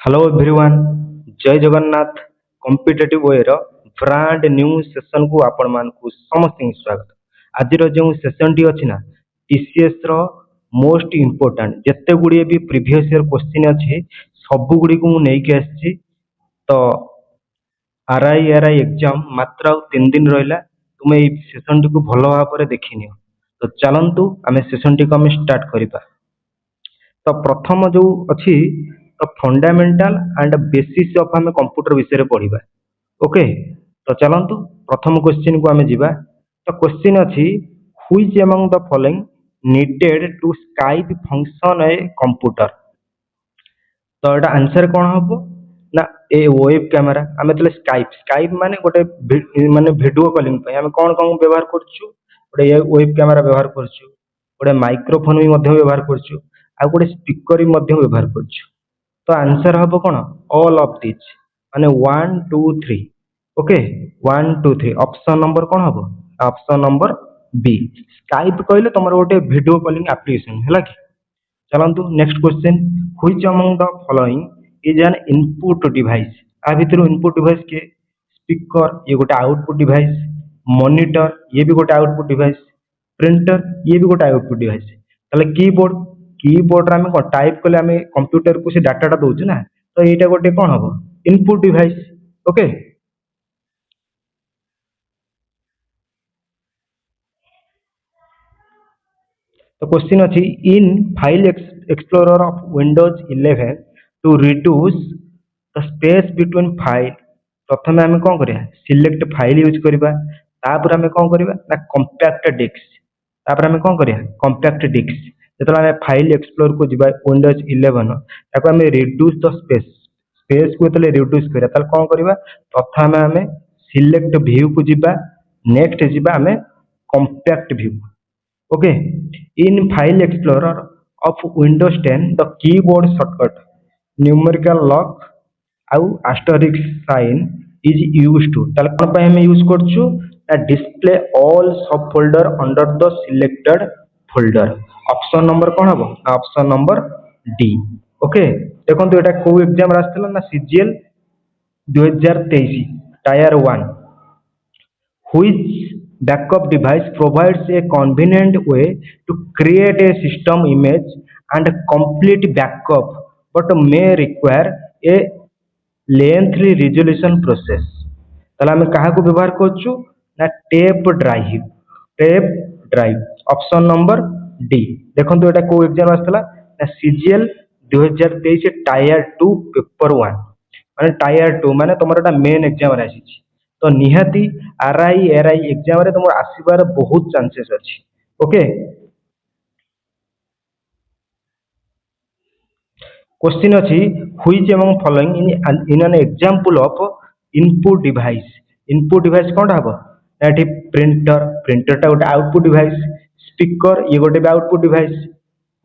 Hello everyone, जय Jagannath. Competitive वे रो brand new session को आपण मान को समस्त स्वागत। आज जो सेशन टी अछि ना टीसीएस रो मोस्ट इम्पोर्टेंट जत्ते गुडी भी प्रीवियस ईयर क्वेश्चन अछि सब गुडी को मु नै के आछि। तो आरआई एग्जाम मात्र 3 दिन रहिला, तुमे ए सेशन टी को भलो भाबरे देखिनियो। तो चलंतु आमे सेशन टी को आमे स्टार्ट करिबा। तो प्रथम जो अच्छी तो फंडामेंटल एंड बेसिस ऑफ हमें कंप्यूटर विषय पढ़िबा। ओके, तो चलंतु प्रथम क्वेश्चन को हमें जीवा। तो क्वेश्चन अच्छी which among the following needed to skype function a computer. तो एटा आंसर कौन हम ना ए वेब कैमेरा आमे तले स्काइप स्काइप माने गोटे माने वीडियो कॉलिंग पे हमें कौन कौन व्यवहार करछु। गोटे वेब कैमेरा व्यवहार करछु, गोटे माइक्रोफोन भी मध्य व्यवहार करछु, आ गोटे स्पीकर भी मध्य व्यवहार करछु। तो आंसर हम कौन ऑल ऑफ दिस माने 1 2 3। ओके 1 2 3 ऑप्शन नंबर कौन हम ऑप्शन नंबर बी। स्काइप कहले तुम गोटे वीडियो कॉलिंग एप्लीकेशन है कि। चलंतु next question which among the following is an input device. आ भितर इनपुट डिवाइस के स्पीकर ये गोटे आउटपुट डिवाइस, मॉनिटर ये भी गोटे आउटपुट डिवाइस, प्रिंटर ये भी गोटे आउटपुट डिवाइस। ताले कीबोर्ड रे हम टाइप कले हम कंप्यूटर को से डाटाटा दउछु ना, तो एटा गोटे कोन हबो इनपुट डिवाइस। ओके, तो क्वेश्चन अच्छी in file explorer of Windows 11 to reduce the space between file. प्रथम आम कौन करिया सिलेक्ट फाइल यूज करबा, तापर आम कौन करबा ना कॉम्पैक्ट डिस्क, तापर आम कौन करिया कॉम्पैक्ट डिस्क। जेतला आम फाइल एक्सप्लोर को जिबा विंडोज 11 ताको आम रिड्यूस द स्पेस स्पेस को तले रिड्यूस करिया ताल कौन करबा प्रथम आम सिलेक्ट व्यू को जिबा, नेक्स्ट जिबा आम compact view. Okay, in file explorer of windows 10 the keyboard shortcut numerical lock ଆଉ asterisk sign is used to ताले कोन पे हम यूज करछु ना डिस्प्ले ऑल सब folder under the selected folder. Option number कोन हबो ऑप्शन नंबर डी। ओके, देखो एटा को एग्जाम रास्तला ना CGL 2023 tyre 1। which backup device provides a convenient way to create a system image and complete backup but may require a lengthy resolution process। ताला हम कहा को व्यवहार करछु ना tape drive option number D. देखो एटा को एग्जाम आस्तला ना सीजीएल 2023 टायर 2 पेपर 1 माने टायर 2 माने तमरा मेन एग्जाम रे आसी। तो निहाती आरआई एग्जाम रे तुम आसीबार बहुत चांसेस अछि। ओके, क्वेश्चन अछि which among following in an example of input device कोन हबो एठी प्रिंटर टा गोटे आउटपुट डिवाइस, स्पीकर ये गोटे भी आउटपुट डिवाइस,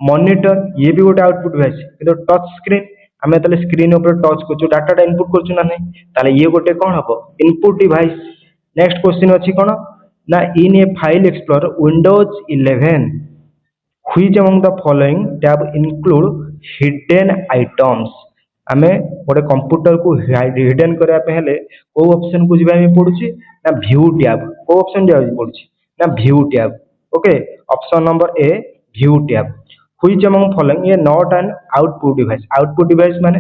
मॉनिटर ये भी गोटे आउटपुट डिवाइस। किंतु टच स्क्रीन आमे तले स्क्रीन ऊपर टच करछु डाटा इनपुट करछु ना नहीं, ताले ये गोटे कोन हबो इनपुट डिवाइस। नेक्स्ट क्वेश्चन अछि कोन ना in a file explorer Windows 11 which among the following tab include hidden items. आमे गोटे कंप्यूटर को हिडन करया पे हेले को ऑप्शन को जिबा में पडुची ना व्यू टैब। को ऑप्शन जा पडुची ना view tab. Okay, option number A view tab. Which among following ये नॉट एन आउटपुट डिवाइस माने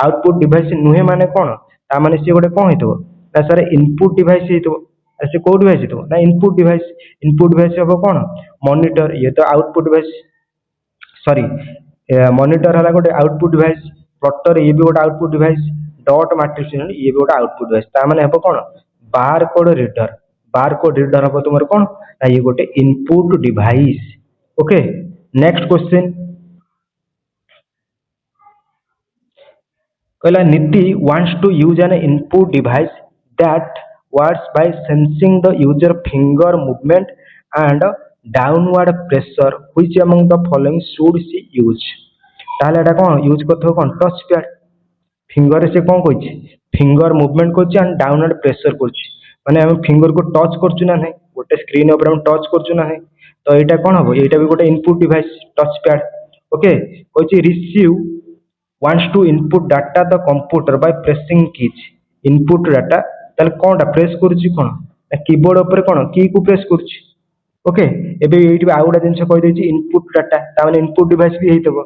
आउटपुट डिवाइस नुहे माने कोन ता माने से गोटे कोन हेतबो ना सर इनपुट डिवाइस हेतबो। से को डिवाइस हेतबो ना इनपुट डिवाइस हबो कोन मॉनिटर ये तो आउटपुट डिवाइस सॉरी मॉनिटर हला गोटे आउटपुट डिवाइस, प्लॉटर ये भी गोटे आउटपुट डिवाइस, डॉट मैट्रिक्स ये भी गोटे आउटपुट डिवाइस। ता माने हबो कोन बारकोड रीडर हबो तुमर कोन ना ये गोटे input device. Okay, next question कहला नीति wants to use an input device that works by sensing the user finger movement and downward pressure which among the following should she use। ताले एटा कोन use करथो कोन टच पैड फिंगर से कोन कोछि finger movement कोछि and downward pressure कोछि माने हम फिंगर को टच करछु ना नहीं गोटे स्क्रीन ऊपर हम टच करछु ना नहीं। तो एटा कोन हबो एटा भी गोटे input device touch pad. Okay, कोछि receive wants to input data the computer by pressing keys input data ताले कोनटा प्रेस करूची कोन कीबोर्ड ऊपर कोन की को प्रेस करूची ओके एबे एठी आ गुडा जिंस कहि देछि इनपुट डाटा ता माने इनपुट डिवाइस भी हेतबो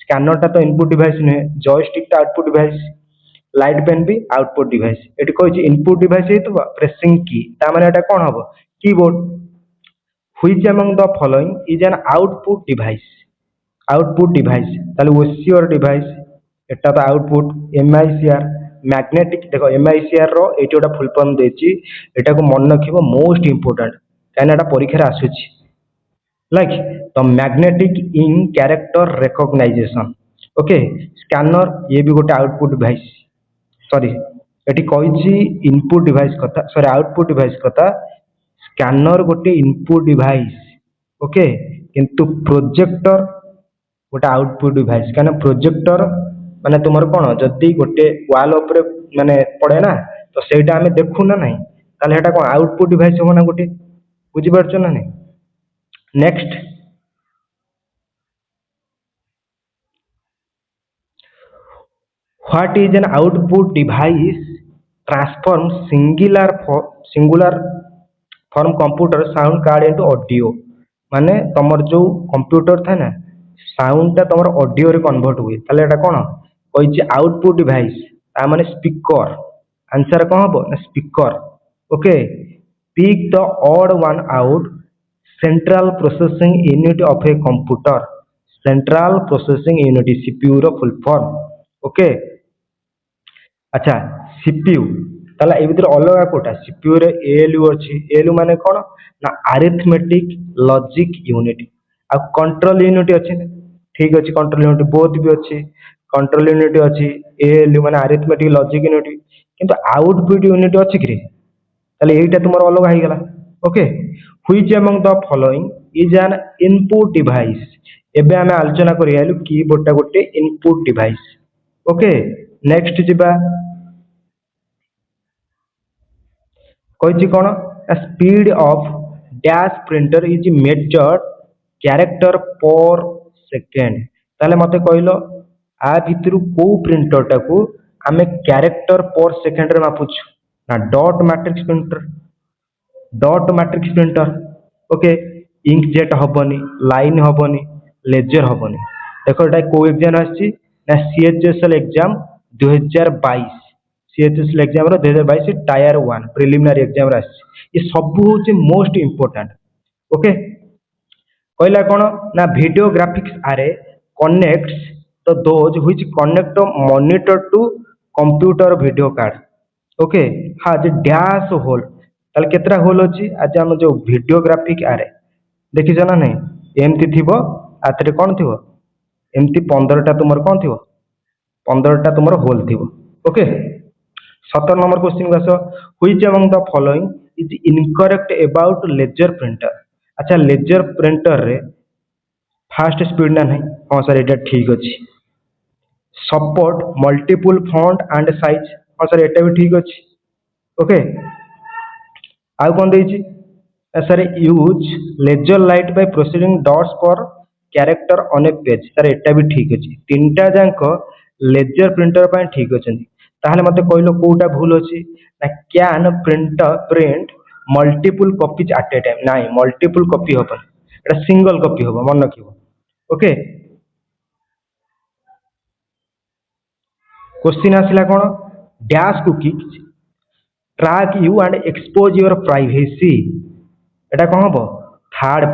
स्कैनर टा तो इनपुट डिवाइस ने जॉयस्टिक टा आउटपुट डिवाइस लाइट पेन भी आउटपुट डिवाइस एठी कहि इनपुट डिवाइस हेतबो प्रेसिंग की ता माने एटा कोन हबो keyboard which among the following is an output device ताले ओसीआर डिवाइस एटा तो आउटपुट एमआईसीआर मैग्नेटिक देखो एमआईसीआर रो एटी ओटा फुल फॉर्म देछि एटा को मन रखिबो मोस्ट इंपोर्टेंट काना एटा परीक्षा रे आसुछि like the magnetic ink character recognition okay scanner ये भी गोटे आउटपुट डिवाइस सॉरी एटी कहिछि इनपुट डिवाइस कथा सॉरी आउटपुट डिवाइस कथा स्कैनर गोटे इनपुट डिवाइस ओके किंतु प्रोजेक्टर गोटे आउटपुट डिवाइस कहना प्रोजेक्टर माने तुमर कोन जदी गोटे वाल ऊपर माने पड़े ना तो सेटा हमें देखु ना नहीं ताले हेटा कोन आउटपुट डिवाइस हो ना गोटे बुझी परछ ना नहीं next what is an output device transform singular form computer sound card into audio माने तमर जो कंप्यूटर था ना साउंड ता तमर ऑडियो रे कन्वर्ट हुए ताले एटा कोन कहि आउटपुट डिवाइस ता माने स्पीकर आंसर कोन हबो ना speaker okay pick the odd one out central processing unit of a computer central processing unit CPU रो फुल फॉर्म ओके अच्छा सीपीयू ताला ए भीतर अलग कोटा सीपीयू रे एएलयू अछि एएलयू माने कोन ना अरिथमेटिक लॉजिक यूनिट आ कंट्रोल यूनिट अछि ठीक अछि कंट्रोल यूनिट बोथ भी अछि कंट्रोल यूनिट अछि एएलयू माने अरिथमेटिक लॉजिक यूनिट किंतु आउटपुट यूनिट अछि कि ताले एटा तुमर अलग आइ गेला okay which among the following is an input device एबे हमें आलोचना करिया कीबोर्ड टा गोटे इनपुट डिवाइस ओके नेक्स्ट जिबा कहिछि कोन speed of dash printer is measured character per second ताले मते कहलो आ भितरु को प्रिंटर टाकू आमे कैरेक्टर पर सेकेंड रे मापुछु ना dot matrix printer okay inkjet हबनी लाइन हबनी लेजर हबनी देखो एटा को एग्जाम आछि ना सीएचएसएल एग्जाम 2022 सीएचएसएल एग्जाम रो 2022 टायर 1 प्रिलिमिनरी एग्जाम रा ये सब होचे मोस्ट इंपोर्टेंट ओके कहला कोन ना वीडियो ग्राफिक्स आरे कनेक्ट्स तो those which connect monitor to computer video card okay हाँ जे डैश होल ताले केतरा होल अछि आज हम जो वीडियो ग्राफिक आरे देखि जना नहीं एमती थिबो आतरे कोन थिबो एमती 15 टा तुमर कोन थिबो 15 टा तुमर होल थिबो ओके 17 नंबर क्वेश्चन गासो which among the following is incorrect about laser printer अच्छा लेजर प्रिंटर रे फास्ट स्पीड ना नहीं हां सर एटा ठीक अछि support multiple font and size हां सर एटा भी ठीक अछि ओके आ कोन देछि sir use laser light by proceeding dots for character on a page sir एटा भी ठीक अछि तीनटा जांको लेजर प्रिंटर पय ठीक अछि ताहले मते कहलो कोटा भूल अछि ना can print multiple copies at a time नाही मल्टीपल कॉपी होबो एटा सिंगल कॉपी होबो मन रखिबो ओके क्वेश्चन आसिला कोन dash cookies track you and expose your privacy एटा कोन होबो third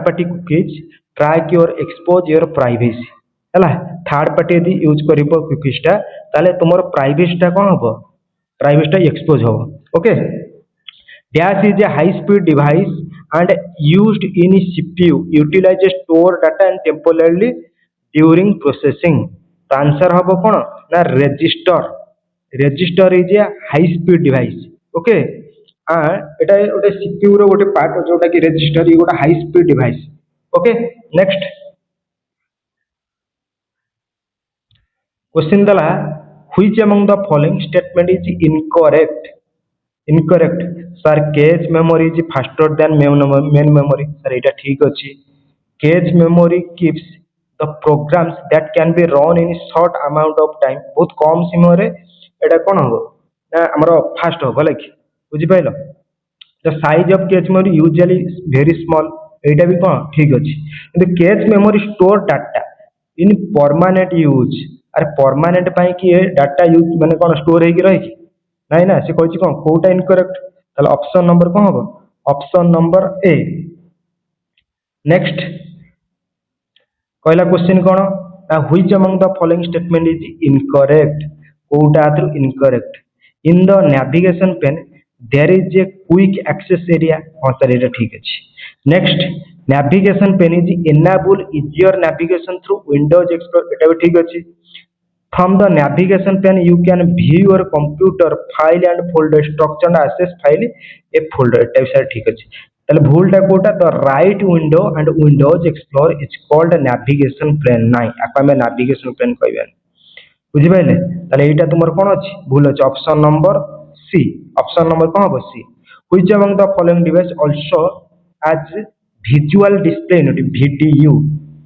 party cookies track your expose your privacy हला थर्ड पार्टी यदि यूज करिवो कुकीज टा ताले तुमर प्राइवेसी टा कोन होबो प्राइवेसी टा एक्सपोज होबो okay dash is A high speed device and used in CPU utilizes store data and temporarily during processing तो आंसर हबो कोन ना register is a high speed device okay एटा ओटे CPU रो ओटे पार्ट जोटा कि रजिस्टर ई गोटा high speed device okay next question दला which among the following statement is incorrect sir cache memory is faster than main memory sir एटा ठीक अछि cache memory keeps the programs that can be run in short amount of time बहुत कम समय रे एटा कोन हो ना हमरो फास्ट हो भले कि बुझि pilo the size of cache memory usually very small एटा भी कोन ठीक अछि किंतु cache memory store data in permanent use अरे परमानेंट पाई कि डाटा यूज माने कोन स्टोर हे कि रही कि नहीं ना से कहछि कोन कोटा इनकरेक्ट ताले ऑप्शन नंबर कोन हो ऑप्शन नंबर ए नेक्स्ट कहला क्वेश्चन कोन which among the following statement is incorrect कोटा through incorrect in the navigation pane there is a quick access area हां सर एटा ठीक अछि next navigation pane is enable easier navigation through Windows explore एटा भी ठीक अछि from the navigation pane you can view your computer file and folder structure and access file a folder एटा भी sir ठीक अछि ताले भूलटा कोटा the right window and windows explore is called navigation plane नाही आका में नेविगेशन प्लेन कहबे बुझि पाइले ताले एटा तुमर कोन अछि भूल अछि option number C option number कोन हो C which among the following device also as visual display unit VDU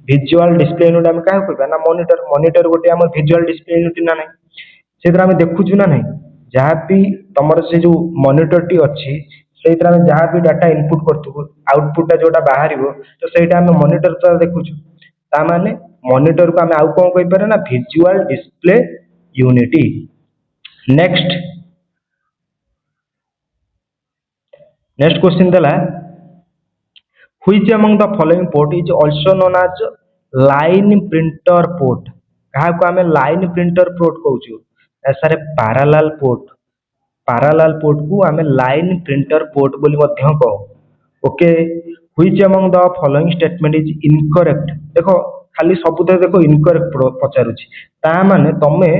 visual display unit हम काहे कहबा ना मॉनिटर मॉनिटर गोटे हम विजुअल डिस्प्ले यूनिट ना नाही सेतरा हम देखुछु ना नाही जहाँ भी तमर से जो मॉनिटर टी अछि सेतरा हम जहाँ भी डाटा इनपुट करथु आउटपुट टा जोटा बाहरिबो तो सेटा हम मॉनिटर तो देखुछु ता माने मॉनिटर को हम आउ कोन कहि पारे ना visual display unit next next question देला which among the following port is also known as line printer port कहा को हमें line printer port कहउछु सर parallel port को हमें line printer port बोली मध्य कहो okay which among the following statement is incorrect देखो खाली सबुते देखो इनकरेक्ट पचारुछि ता माने तमे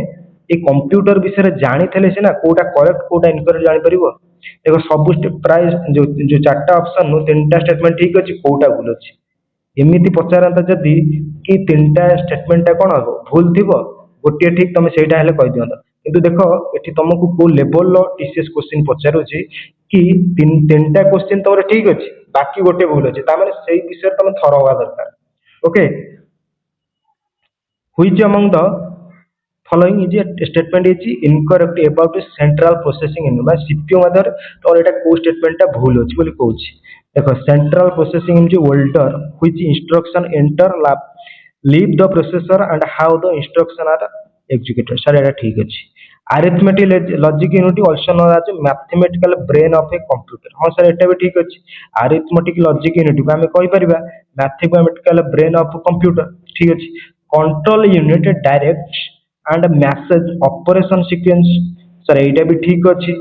ए कंप्यूटर विषय रे जानि थले से ना कोटा करेक्ट कोटा इनकरेक्ट जानि परिबो देखो सब प्राय जो चारटा ऑप्शन नु तीनटा स्टेटमेंट ठीक अछि कोटा भूल अछि एमिति पचारंता जदी कि तीनटा स्टेटमेंट ता कोन हो भूल थिबो गोटे ठीक तमे सेटा हेले कहि दियंत किंतु देखो एठी तुमको को लेवल लो टीसीएस क्वेश्चन पचारुछि कि तीनटा क्वेश्चन तोरे ठीक अछि बाकी गोटे भूल अछि ता माने सेही विषय तमे थरो होवा दरकार okay which among the following is a statement is incorrect about central processing unit बा सीपीयू मदर और एटा को स्टेटमेंट ता भूल अछि बोली कहउछि देखो central processing unit holder which instruction enter leave the processor and how the instruction are executed sir एटा ठीक अछि arithmetic logic unit also known as mathematical brain of a computer हां सर एटा भी ठीक अछि अरिथमेटिक लॉजिक यूनिट को हम कहि परिबा मैथमेटिकल ब्रेन ऑफ कंप्यूटर ठीक अछि control unit direct and message operation sequence sir एटा भी ठीक अछि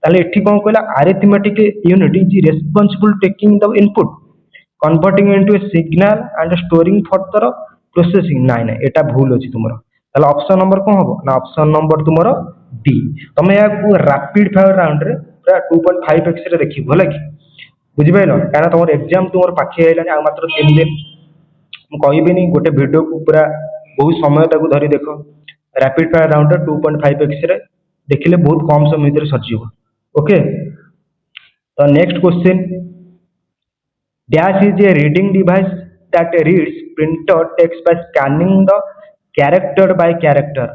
ताले एठी कोन कहला arithmetic unit is responsible taking the input converting into A signal and storing for the processing नाही नाही एटा भूल अछि तुमरो ताले ऑप्शन नंबर कोन हो ना ऑप्शन नंबर तुमरो डी तमे या को रैपिड फायर राउंड रे पूरा 2.5x रे देखि भला कि बुझि पाइलो काना तमर एग्जाम तुमर पाखे आइलानी आ मात्र 3 दिन मु कहिबेनी गोटे वीडियो को पूरा बहुत समय तक धरि देखो रैपिड फायर राउंड 2.5x रे देखिले बहुत कम समय भीतर सजिवो ओके तो next question dash is a reading device that reads printer text by scanning the character by character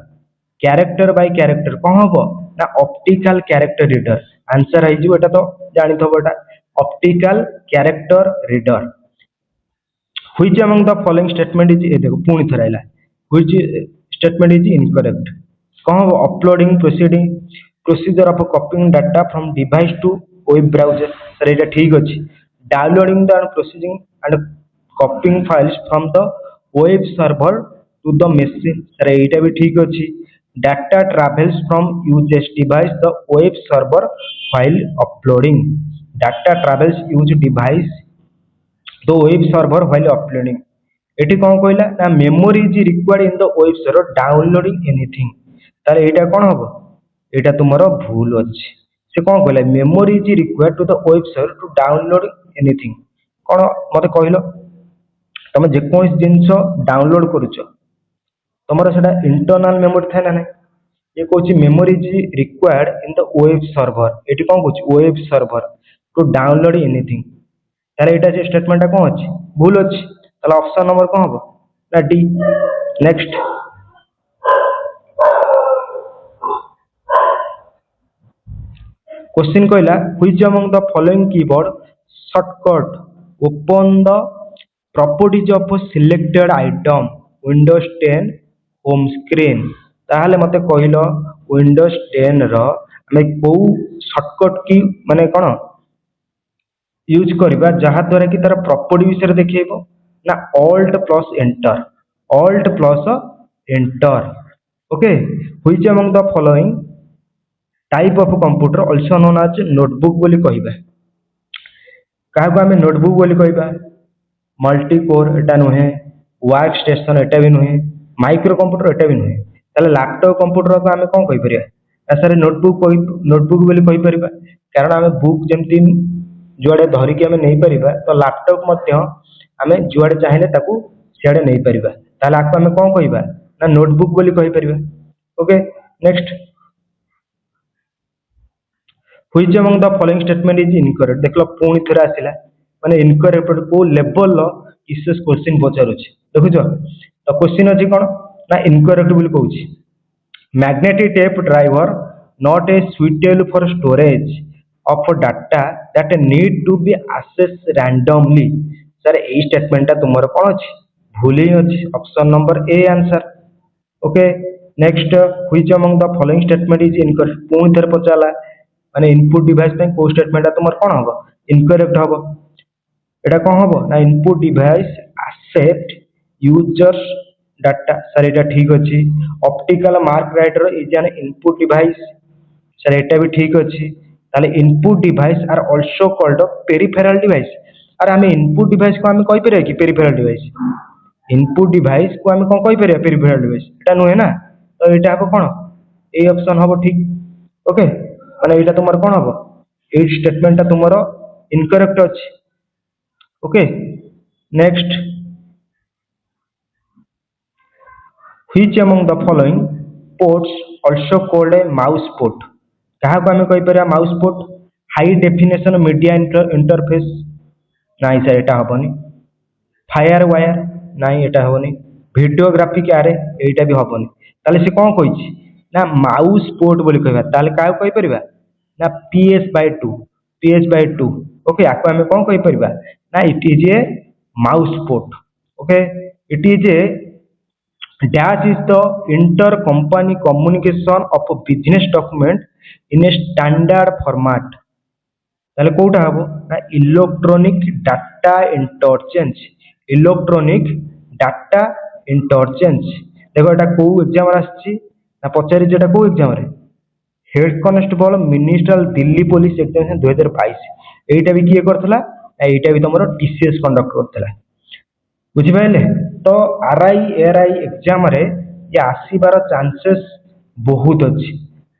कोन होबो ना ऑप्टिकल कैरेक्टर रीडर आंसर है जो एटा तो जानि थबो एटा optical character reader which among the following statement is a देखो पुनी थराइला which statement is incorrect कौन uploading procedure of copying data from device to web browser sir एटा ठीक अछि downloading the processing and copying files from the web server to the machine sir एटा भी ठीक अछि data travels from user's device the web server while uploading data travels use device the web server while uploading eighty कौन कहला ना memory is required in the web server downloading anything ताले एटा कोन होबो एटा तुमरो भूल अछि से कौन कहला memory is required to the web server to download anything कोन मते कहिलो तमे जे कोन जिंस डाउनलोड करूछो तमरो सेटा इंटरनल मेमोरी थाय ना नै ये कहछि memory is required in the web server एटी कौन कहछि web server to download anything ताले एटा जे स्टेटमेंट कोन अछि भूल अछि ताले ऑप्शन नंबर कोन होबो ना डी? नेक्स्ट क्वेश्चन कहला which among the following keyword shortcut open the properties of selected item Windows 10 home screen. ताहले मते कहलो विंडोज 10 रो हमें को शॉर्टकट की माने कोन यूज करबा जहा द्वारा कि तार प्रॉपर्टी विषय देखिबो ना alt plus enter, alt plus enter. Okay, which among the following type of computer also known as notebook बोली कहबा। काहको हमें नोटबुक बोली कहबा? मल्टी कोर एटा नुहे, वर्क स्टेशन एटा भी नुहे, माइक्रो कंप्यूटर एटा भी नुहे। ताले लैपटॉप कंप्यूटर को हमें कोन कहि परिया सर नोटबुक बोली कहि परिबा कारण हमें बुक जेमती जुआड़े धरिकी हमें नहीं परिबा तो लैपटॉप मध्य हमें जुआड़े चाहिए ताकू सियाड़े नहीं परिबा ताले आको हमें कोन कहबा ना नोटबुक बोली कहि परिबा। Okay, next which among the following statement is incorrect. देखलो पुणी थरे आसिला माने इनकरेक्ट को लेवल लो इसेस क्वेश्चन पचारुछि देखुछो तो क्वेश्चन अछि कोन ना इनकरेक्ट बोली कहूछि magnetic tape driver not a suitable for storage of data that need to be access randomly. Sir a statement ता तुमर कोन अछि भूल ही अछि option number A answer. Okay, next which among the following statement is incorrect पुणी थरे पचाला माने इनपुट डिवाइस पे को स्टेटमेंट तुमर कोन हबो इनकरेक्ट हबो। एटा कोन हबो ना input device except users data. Sir एटा ठीक अछि। Optical mark writer is an input device. Sir एटा भी ठीक अछि। ताले input device are also called peripheral device. अरे हमें इनपुट डिवाइस को हमें कहि परिया कि पेरिफेरल डिवाइस? इनपुट डिवाइस को हमें कोन कहि परिया पेरिफेरल डिवाइस? एटा नुहे ना तो एटा हबो कोन ए ऑप्शन हबो ठीक। ओके, माने एटा तुमर कोन हबो ए स्टेटमेंट ता तुमरो इनकरेक्ट अछि। Okay, next which among the following ports also called a mouse port. कहा को हमें कहि परिया mouse port? High definition media interface नाइ सर एटा हबोनी। फायर वायर नाइ एटा हबोनी। वीडियो ग्राफिक आरे एटा भी हबोनी। ताले से कोन कहिछि ना माउस पोर्ट बोली कहबा ताले का कहि परिबा ना PS/2 PS/2। ओके, आको हमें कोन कहि परिबा ना it is a mouse port. Okay, it is a dash is the inter company communication of business document in a standard format. ताले कोटा हबो ना electronic data interchange, electronic data interchange. देखो एटा को एग्जाम रे आछि ना पचारि जेटा को एग्जाम रे head constable ministerial Delhi police examination 2022 एटा भी किए करथला एटा भी तमरो टीसीएस कंडक्ट करथला बुझि पाइले। तो आरआई एआरआई एग्जाम रे ये आसीबार चांसेस बहुत अछि।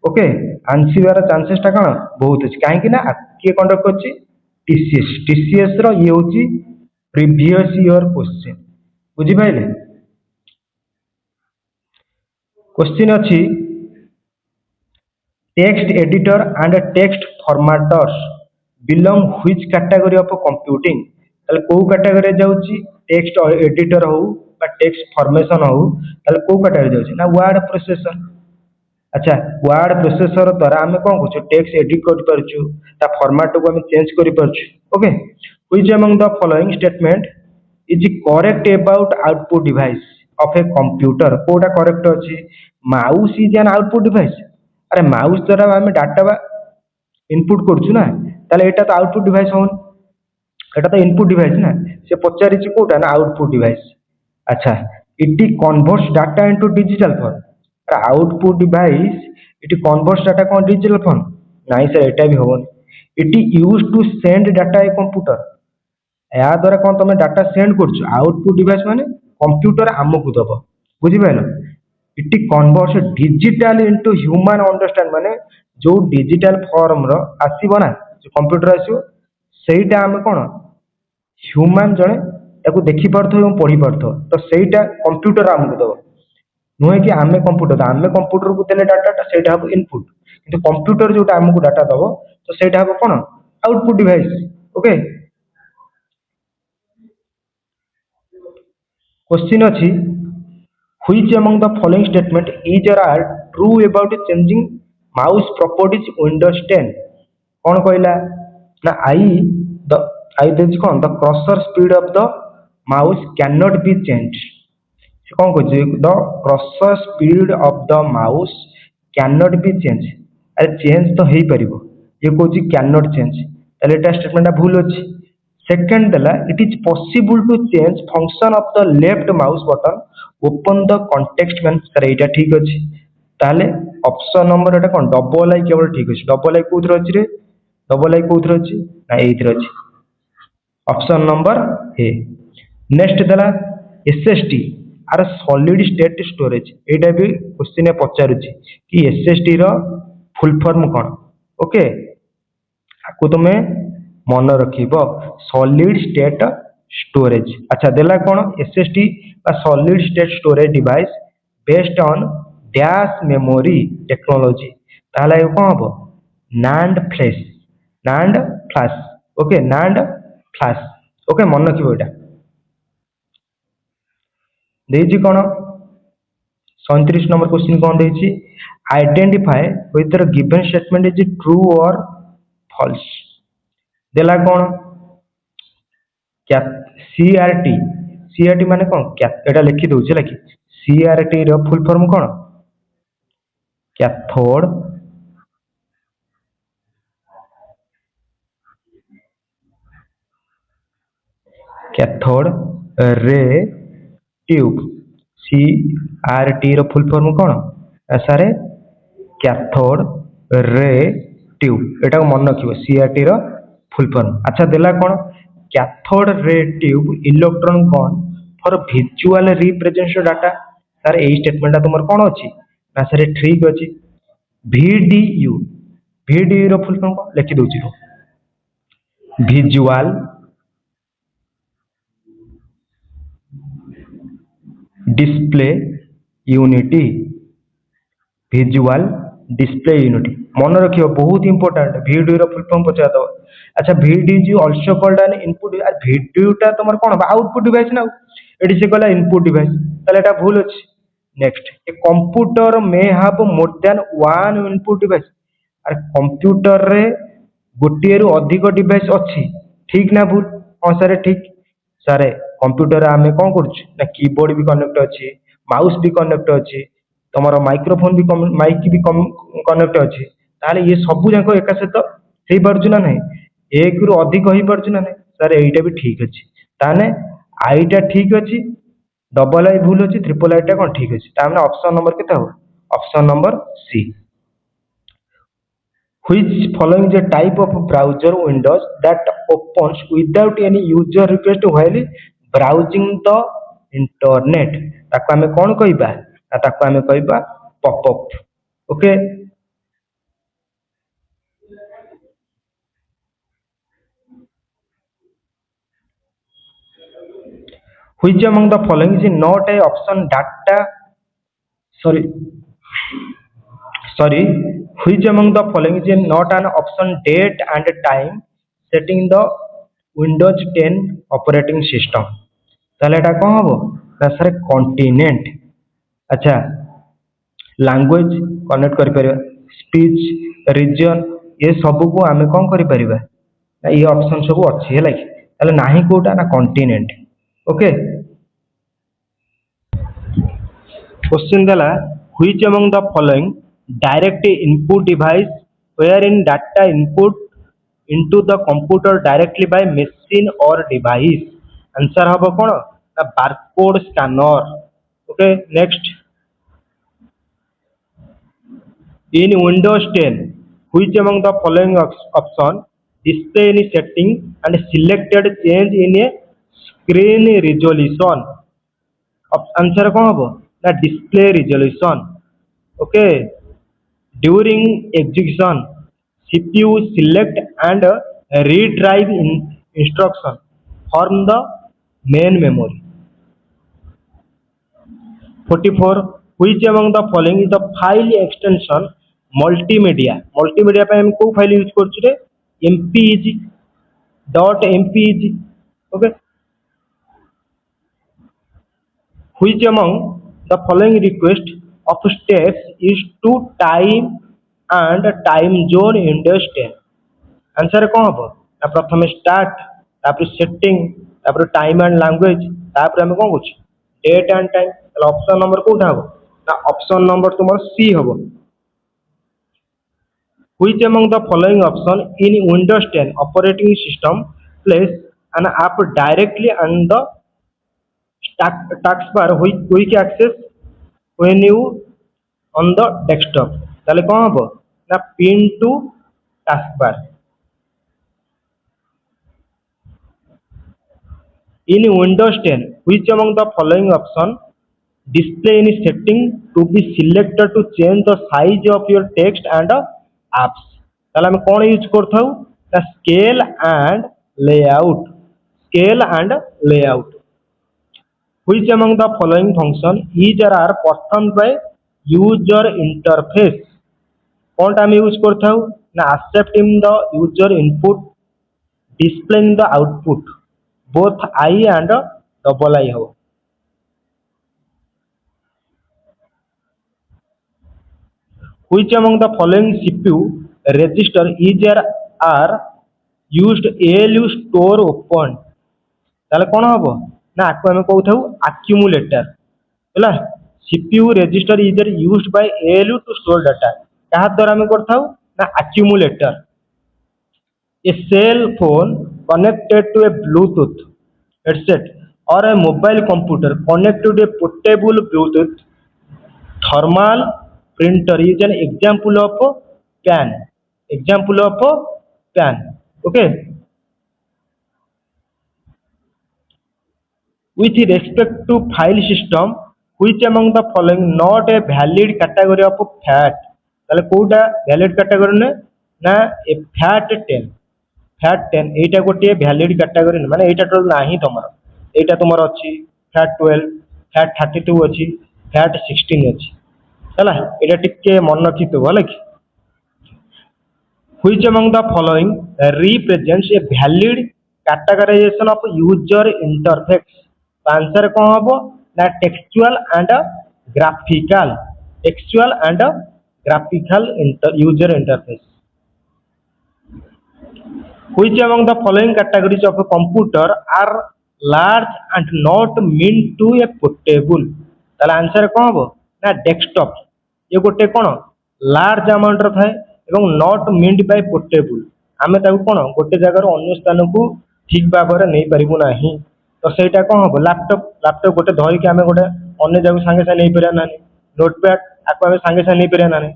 ओके, आंसीबार चांसेस ता कण बहुत अछि काहे कि ना किए कंडक्ट करछि टीसीएस रो ये होछि प्रीवियस ईयर क्वेश्चन बुझि पाइले। क्वेश्चन अछि text editor and text formatters belong which category of computing. ताले को कैटेगरी जाउछि टेक्स्ट एडिटर हो बा टेक्स्ट फॉर्मेशन हो ताले को कैटेगरी जाउछि ना वर्ड प्रोसेसर। अच्छा, वर्ड प्रोसेसर द्वारा हमें कोन करछु टेक्स्ट एडिट कर परछु ता फॉर्मेट को हमें चेंज कर परछु। Okay, which among the following statement is correct about output device of a computer. कोटा करेक्ट अछि mouse is an output device. अरे माउस द्वारा हमें डाटा बा इनपुट करछु ना ताले एटा तो आउटपुट डिवाइस होन एटा तो इनपुट डिवाइस ना से पचारि छि कोटा ना आउटपुट डिवाइस। अच्छा, it converts data into digital form. अरे output device it converts data कोन डिजिटल फॉर्म नाइ सर एटा भी होबोनी। It used to send data a computer या द्वारा कोन तमे डाटा सेंड करछु आउटपुट डिवाइस माने कंप्यूटर हमकु दबो बुझि पाइलो। It converts digital into human understand माने जो डिजिटल फॉर्म रो आसीबो ना जो कंप्यूटर आसीबो सेइटा हम कोन ह्यूमन जणे ताको देखि परथो एवं पढि परथो तो सेइटा कंप्यूटर हमकु दबो नुहे कि आमे कंप्यूटर को देले डाटा सेटा हबो इनपुट किंतु कंप्यूटर जोटा हमकु डाटा दबो तो सेटा हबो कोन आउटपुट डिवाइस। ओके, क्वेश्चन अच्छी which among the following statement is or are true about changing mouse properties Windows 10 कौन कहला ना the I देछि कौन the cursor speed of the mouse cannot be changed से कौन कहछि the cursor speed of the mouse cannot be changed अरे change तो हेई परिबो ये कहछि cannot change ताले एटा स्टेटमेंट भूल अछि सेकंड देला it is possible to change function of the left mouse button open the context menu sir एटा ठीक अछि ताले ऑप्शन नंबर एटा कोन डबल आई केवल ठीक अछि डबल आई कोथरे अछि रे डबल आई कोथरे अछि ना एथरे अछि ऑप्शन नंबर ए नेक्स्ट देला SST or solid state storage एटा भी क्वेश्चन पचारुछि कि एसएसटी रो फुल फॉर्म कोन ओके आकु तुमे मन रखिबो सॉलिड स्टेट स्टोरेज अच्छा देला कोन एसएसटी बा solid state storage device based on dash memory technology ताला ए कोन हबो NAND flash okay NAND flash okay मन रखिबो एटा देजी कोन 37 नंबर क्वेश्चन कोन देछि identify whether given statement is true or false देला कोन क्या सीआरटी माने कोन क्या एटा लिखि दउछ लाकी सीआरटी रो फुल फॉर्म कोन कैथोड रे ट्यूब सीआरटी रो फुल फॉर्म कोन सारे कैथोड रे ट्यूब एटा को मन रखिबो सीआरटी रो फुल फॉर्म अच्छा देला कोन cathode ray tube electron gun for visual representation data sir a statement तुमर कोन अछि ना सर ठीक अछि वीडीयू रो फुल फॉर्म को लिखि दउछि visual display unity visual display unity मन रखियो बहुत इंपोर्टेंट वीडियो रो फुल फॉर्म पचा दो अच्छा video is also called an input or video टा तमर कोन आउटपुट डिवाइस ना एडी से कहला इनपुट डिवाइस ताले एटा भूल अछि next a computer may have more than one input device or computer रे गोटिए रु अधिक डिवाइस अछि ठीक ना भूल हां सर ठीक सर कंप्यूटर आमे कोन करछ ना कीबोर्ड भी कनेक्ट अछि माउस भी कनेक्ट अछि तमरो माइक्रोफोन भी माइक भी कनेक्ट अछि ताले ये सब जाको एका सहित हेई परछु ना नहीं एक रु अधिक होई परछु ना नहीं सर एटा भी ठीक अछि ताने आईटा ठीक अछि डबल आई भूल अछि ट्रिपल आईटा कोन ठीक अछि ता माने ऑप्शन नंबर केता हो option number C which following the type of browser windows that opens without any user request while browsing the internet ताको हमें कौन कहबा ताको हमें कहबा pop up okay which among the following is not a option data sorry which among the following is not an option date and time setting the Windows 10 operating system ताले एटा कोन हबो ना सर कॉन्टिनेंट अच्छा language connect करि परिबा speech reason ये सब को हमें कोन करि परिबा ये ऑप्शन सब अछि हैला कि ताले नाही कोटा ना कॉन्टिनेंट ओके क्वेश्चन देला which among the following direct input device wherein data input into the computer directly by machine or device answer habo kono na barcode scanner okay next in Windows 10 which among the following option display any setting and selected change in a screen resolution answer कोन हबो ना display resolution okay during execution CPU select and retrieve instruction from the main memory 44 which among the following is the file extension multimedia पे हम को file use करछु रे mpeg .mpeg okay Which among the following request of steps is to time and time zone understand? Answer कौन हम ना प्रथम start तापर setting तापर टाइम एंड लैंग्वेज तापर हम कौन कुछ date and time option number कोटा हम ना ऑप्शन नंबर तुम सी हम which among the following option in Windows 10 operating system place an app directly on the taskbar with quick access when you on the desktop ताले कौन हम ना pin to taskbar in Windows 10 which among the following option display any setting to be selected to change the size of your text and apps ताले हम कौन use करथौ ना scale and layout which among the following function is or are performed by user interface कौन time use करथौ ना accepting the user input displaying the output both I and double I हो which among the following CPU register is or are used ALU store open ताले कौन हम ना आपको हमें कहू accumulator है CPU register is used by ALU to store data क्या द्वारा हमें करता ना accumulator a cell phone connected to a Bluetooth headset or a mobile computer connected to a portable Bluetooth thermal printer is an example of pan. Okay. With respect to file system, which among the following not a valid category of FAT? ताले Kota valid category ने ना a FAT10 एटा गोटे valid category ने माने एटा toll नाही तमरा एटा तमरा अछि FAT12 FAT32 अछि FAT16 अछि हला एटा टिके मन रखितो हला कि which among the following represents a valid categorization of user interface answer कौन हम ना textual and graphical user interface which among the following categories of a computer are large and not meant to a portable ताला answer कौन हम ना desktop ये गोटे कौन लार्ज अमाउंट रे थाए एवं नॉट मीन्ड बाय पोर्टेबल आमे ताकू कोन गोटे जगह अन्य स्थान को ठीक भाव नहीं पारिबु नाही तो सेटा कोन हो लैपटॉप गोटे धरि के आमे गोटे अन्य जगह संगे संगे नहीं परिया नाही नोटपैड आको आमे संगे संगे नहीं परिया नाही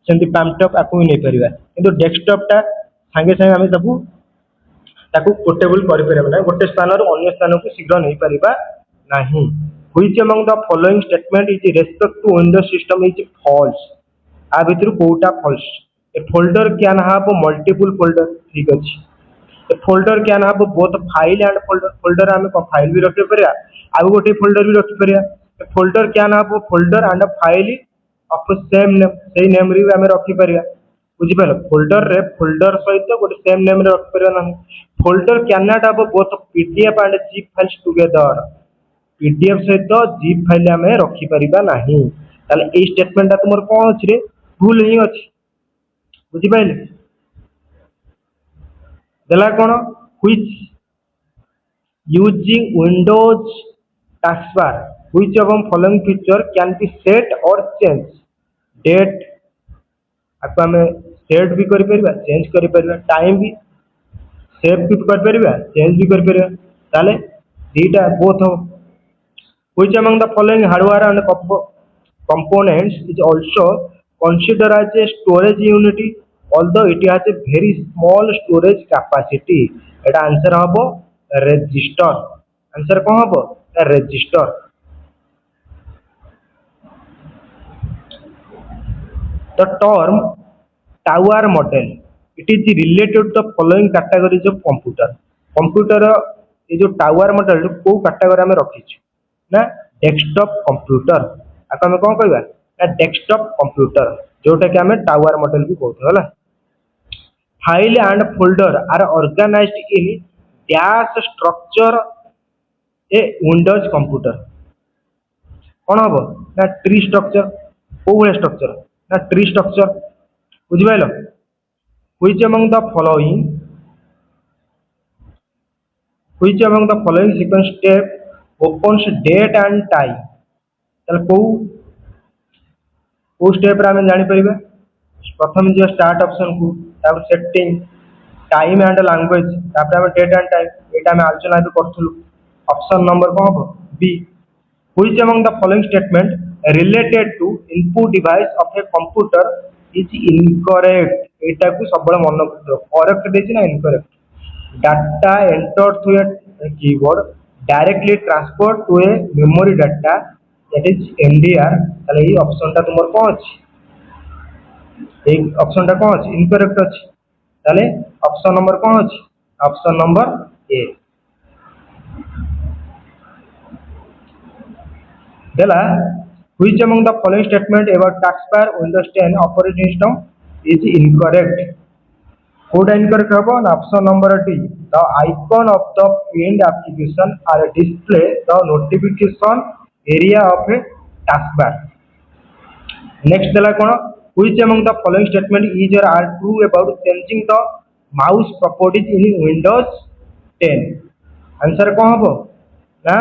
सेंती लैपटॉप आको नहीं परिबा किंतु डेस्कटॉप ता संगे संगे आमे ताकू पोर्टेबल करि परिबा नाही गोटे स्थान रो अन्य स्थान को शीघ्र नहीं परिबा नाही which among the following statement is respect to Windows system is false आ भितर Kota false a folder can have multiple folder ठीक अछि a folder can have both file and folder आमे को फाइल भी रखे परिया आ गोटे folder भी रखे परिया a folder can have folder and file of same name सही नेम रे आमे रखि परिया बुझि पालो folder सहित गोटे सेम नेम रे रखि परिया नाही folder cannot have both pdf and zip files together PDF सहित जिप फाइल आमे रखि परिबा नाही ताले ए स्टेटमेंट तुमर कोन अछि रे भूल ही अछि बुझि पाइले देला कोन which using windows taskbar which of following feature can be set or change date आको आमे सेट भी करि परिबा चेंज करि परिबा टाइम भी सेव भी करि परिबा चेंज भी करि परिबा ताले दीटा both which among the following hardware and components is also considered as a storage unit although it has a very small storage capacity eta answer habo register answer ko habo register the term tower model it is related to the following categories of computer ये जो tower model को category में रखी ना desktop computer आको हमें कौन कहबा ना डेस्कटॉप कंप्यूटर जोटा कि हमें टावर मॉडल भी कहते हला file and folder are organized in dash structure a windows computer कौन हम ना ट्री स्ट्रक्चर को स्ट्रक्चर ना ट्री स्ट्रक्चर बुझिपाल which among the following sequence step opens date and time ताले को स्टेप रे हम जानि परिबा प्रथम जो स्टार्ट ऑप्शन को तापर सेटिंग टाइम एंड लैंग्वेज तापर हम डेट एंड टाइम एटा हम आलोचना भी करथुलु ऑप्शन नंबर कोन हो B which among the following statement related to input device of a computer is incorrect एटा को सब बळे मन रखो करेक्ट देछि ना incorrect data enter through a keyboard directly transfer to a memory data that is MDR ताले E option टा तुमर कोन अछि एक ऑप्शन टा कोन अछि इनकरेक्ट अछि ताले ऑप्शन नंबर कोन अछि ऑप्शन नंबर ए देला which among the following statement about taxpayer windows 10 operating system is incorrect कोड इनकरेक्ट हबो ना option number D the icon of the pinned application are display the notification area of a taxpayer next देला कोन which among the following statement is or are true about changing the mouse properties in Windows 10 answer कोन हबो ना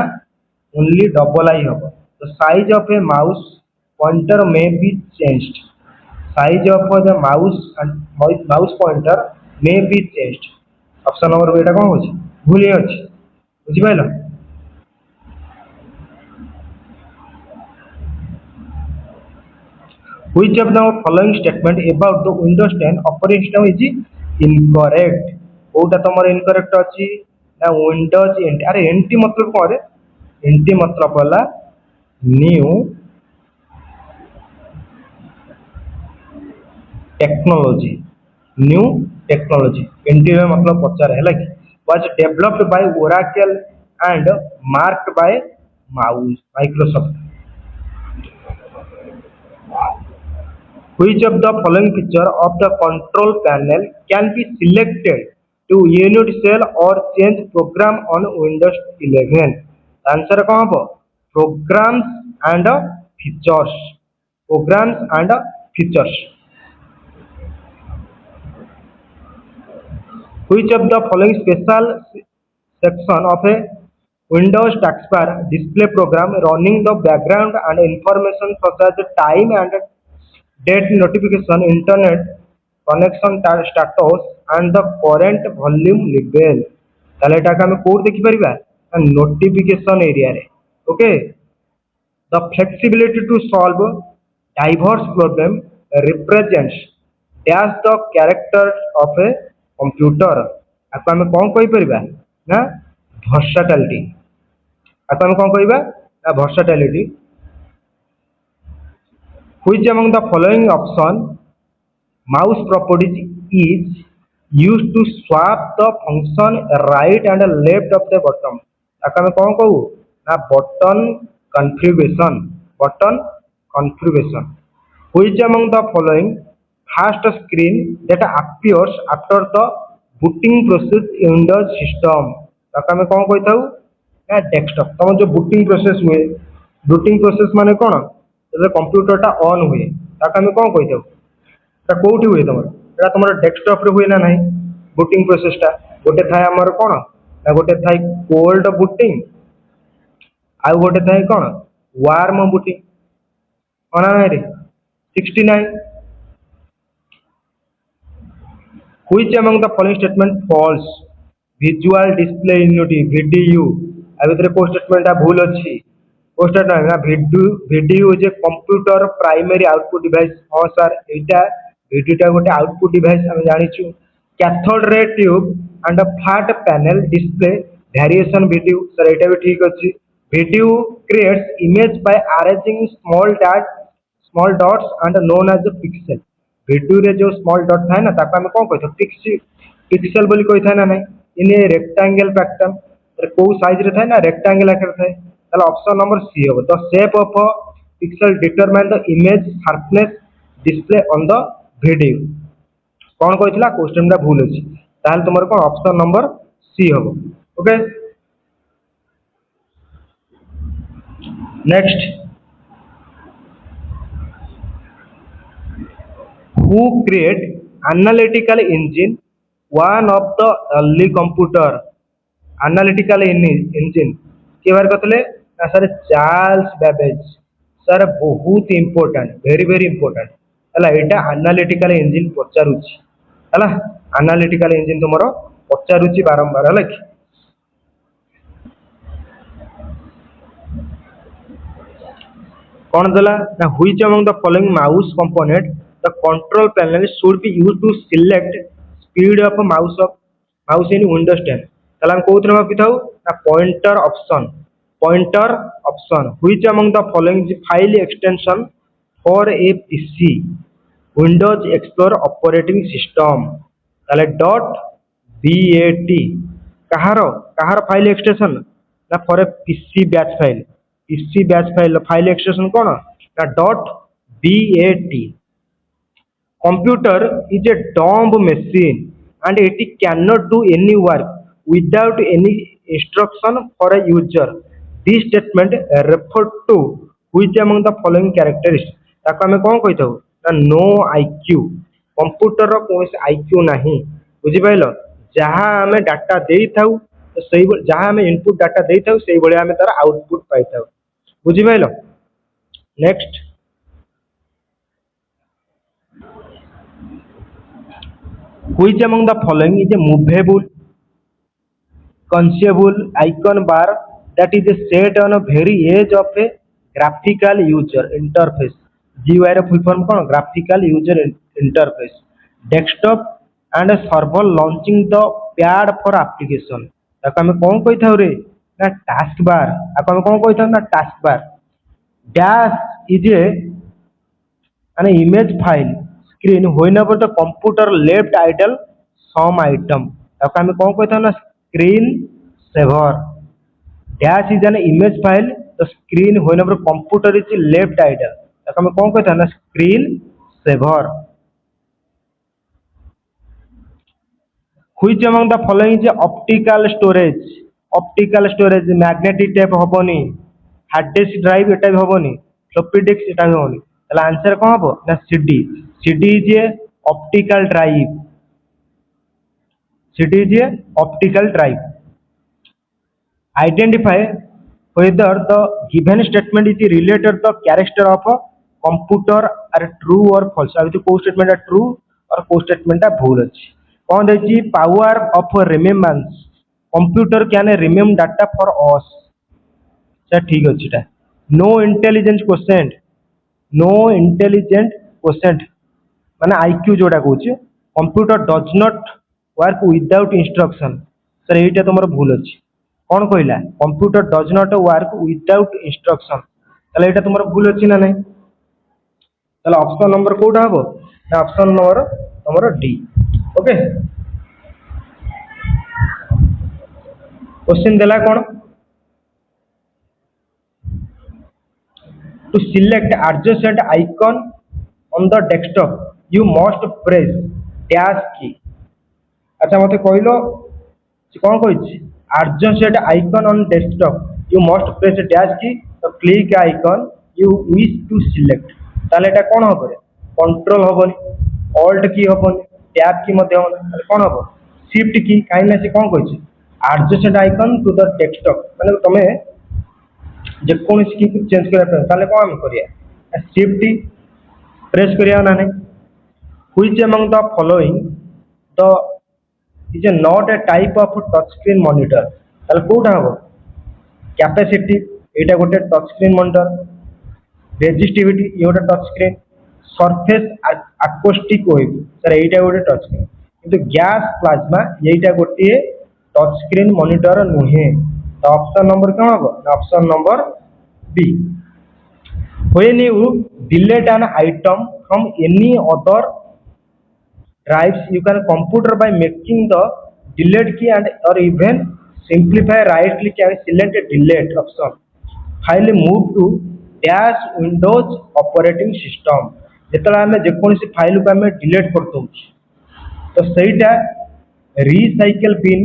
only double आई हबो the size of a mouse pointer may be changed size of the mouse and mouse pointer may be changed option number बेटा कोन होछि भूल ही अछि बुझि pilo which of the following statement about the windows 10 operating system is incorrect कोटा तमर incorrect अछि ना विंडोज एंटी अरे एंटी मतलब कोन रे एंटी मतलब वाला न्यू टेक्नोलॉजी एनटीए मतलब पचार है कि was developed by Oracle and marked by Microsoft which of the following feature of the control panel can be selected to uninstall or change program on windows 11 answer कौन हम programs and features which of the following special section of a windows taskbar display program running the background and information such as time and date notification internet connection status and the current volume level ताले एटा हम code देखि परिबा notification area रे okay the flexibility to solve diverse problem represents dash the character of a computer आपको हम कोन कहि परिबा ना versatility आपको हम कोन कहिबा ना versatility which among the following option mouse properties is used to swap the function right and left of the button आपको हम कोन कहू ना button configuration which among the following first screen that appears after the booting process windows system ताका हम कोन कहताऊ ना desktop तम जो booting process माने कोन जब कंप्यूटर टा ऑन हुए ताका हम कोन कहताऊ ता कोठी हुए तमर डेस्कटॉप रे हुए ना नहीं बूटिंग प्रोसेस टा गोटे थाए हमर कोन ना गोटे थाए कोल्ड बूटिंग आउ गोटे थाए कोन वार्म बूटिंग कोना रे 69 which among the following statement false visual display unity VDU आ भीतर को स्टेटमेंट भूल अछि को स्टेटमेंट ना VDU जे कंप्यूटर प्राइमरी आउटपुट डिवाइस हां सर एटा VDU टा गोटे आउटपुट डिवाइस हम जानि छु cathode ray tube and flat panel display variation VDU sir एटा भी ठीक अछि VDU creates image by arranging small dots and known as a pixel VDU रे जो स्मॉल डॉट थाए ना ताका हम कोन कहथो पिक्सेल बोली कोइ थाए ना नहीं इने रेक्टेंगल पैटर्न रे को साइज रे थाए ना रेक्टेंगल आकार थाए ताले ऑप्शन नंबर सी हो the shape of a pixel determine the image sharpness display on the VDU कोन कहथिला क्वेश्चन टा भूल अछि ताल तुमर कोन ऑप्शन नंबर सी हो okay next who create analytical engine, one of the early computer analytical engine के बारे करते ना सर चार्ल्स बेबेज सर बहुत इंपोर्टेंट वेरी वेरी इंपोर्टेंट है एटा एनालिटिकल इंजिन पचारुची है एनालिटिकल इंजिन तुम पचारुची बारंबार है कि कौन देला ना which among the following mouse component the control panel should be used to select speed of mouse in Windows 10 ताला हम कोथरे मापि थाउ ना pointer option which among the following file extension for a PC Windows Explorer operating system ताले .bat कहार file extension ना for a PC batch file extension कौन ना .bat computer is a dumb machine and it cannot do any work without any instruction for a user. This statement refer to which among the following characteristics? ताको हमें कौन कहता हूँ ना no IQ computer रो कोई IQ नहीं बुझी pilo जहाँ हमें डाटा देई थाउ तो सही जहाँ हमें इनपुट डाटा देई थाउ सही बड़े हमें तार आउटपुट पाई थाउ बुझी pilo next which among the following is a movable consumable icon bar that is set on a very edge of a graphical user interface GUI ର full form कौन graphical user interface desktop and a server launching the pad for application ताको हमें कौन कहि थाउ रे ना task bar ताको हमें कौन कहि थाउ ना task bar dash is a an image file screen whenever the computer left idle some item ताको हमें कौन कहता ना screen saver dash is an image file the screen whenever computer is left idle ताको हमें कौन कहता ना screen saver which among the following is optical storage magnetic tape होबोनी hard disk drive एटा भी होबोनी floppy disk एटा भी होबोनी ताला आंसर कौन होबो ना CD is a optical drive identify whether the given statement is related to the character of a computer are true or false अभी तो को statement है ट्रू और को स्टेटमेंट है भूल अछि कौन देछि power of remembrance computer can remember data for us sir ठीक अछि ता नो इंटेलिजेंट क्वेश्चन माने IQ जोड़ा कहूँ computer does not work without instruction sir एटा तुमर भूल अछि कौन कहला computer does not work without instruction ताले एटा तुमर भूल अछि ना नहीं ताले ऑप्शन नंबर कोडा हबो ना ऑप्शन नंबर तुमर डी ओके क्वेश्चन देला कौन to select adjacent icon on the desktop you must press dash key अच्छा मते कहलो कौन कहि adjacent icon on desktop you must press dash key to click icon you wish to select ताले एटा कोन होबो कंट्रोल होबोनी alt key होबोनी tab key मते होबोनी ताले कोन होबो shift key काई ना से कोन कहि adjacent icon to the desktop माने तमे जे कौन की चेंज करा ताले कोन हम करिया शिफ्ट प्रेस करिया ना नहीं which among the following the is not a type of touch screen monitor ताले कोटा हो कैपेसिटी एटा गोटे टच स्क्रीन मॉनिटर रेजिस्टिविटी ये गोटे touch screen surface acoustic wave sir एटा गोटे टच स्क्रीन किंतु गैस प्लाज्मा एटा गोटे टच स्क्रीन मॉनिटर नुहे तो ऑप्शन नंबर क्या होगा ऑप्शन नंबर B when you delete an item from any other drives you can computer by making the delete key and or even simplify right click and select delete option file move to dash windows operating system जेतला हमें जे कोनसी file को हमें delete करतो तो सहीटा recycle bin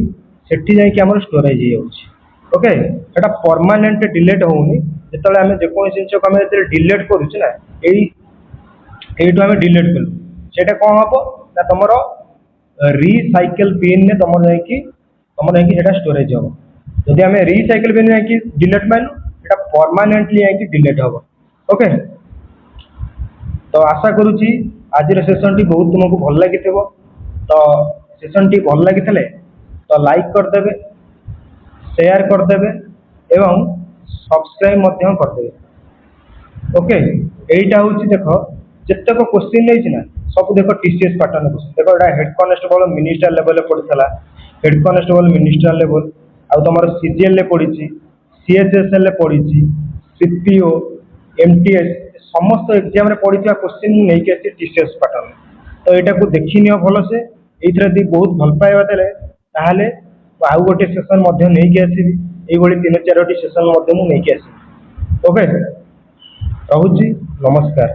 सेठी जाय कि हमर storage हे होछि ओके एटा परमानेंट डिलीट होउनी जेतले हमें जे कोन जिंस को हमें डिलीट करूछ ना एई एटो हमें डिलीट करू सेटा कौन हम ना तुम रिसाइकल बिन ने तुम जाकि स्टोरेज हम जदि आम रिसाइकल बिन जाकि डिलीट मारू सेटा परमानेंटली जाकि डिलीट हम ओके। तो आशा करुच्ची आज सेसन टी बहुत तुमको भल लगी तो सेसन टी भल लगी तो लाइक करदे शेयर करदे एवं सब्सक्राइब करदे ओके। यहीटा हूँ देख जितक क्वेश्चन नहीं ना सब देख टीसीएस पैटर्न क्वेश्चन देख यहाँ हेड कॉन्स्टेबल मिनिस्टर लेवल पड़ा हेड कॉन्स्टेबल मिनिस्टर लेवल आउ तुम सीजीएल पड़ी सीएचएसएल पड़ी सीपीओ एमटीएस समस्त एग्जाम पड़ी क्वेश्चन नहीं टीसीएस पैटर्न तो यहाँ को देखी नियो भल से ये बहुत भल पाइबा ताहले आउ गोटे सेसन नहीं आसबि ये 3-4 सेसन नहीं आसबि ओके। रहुची नमस्कार।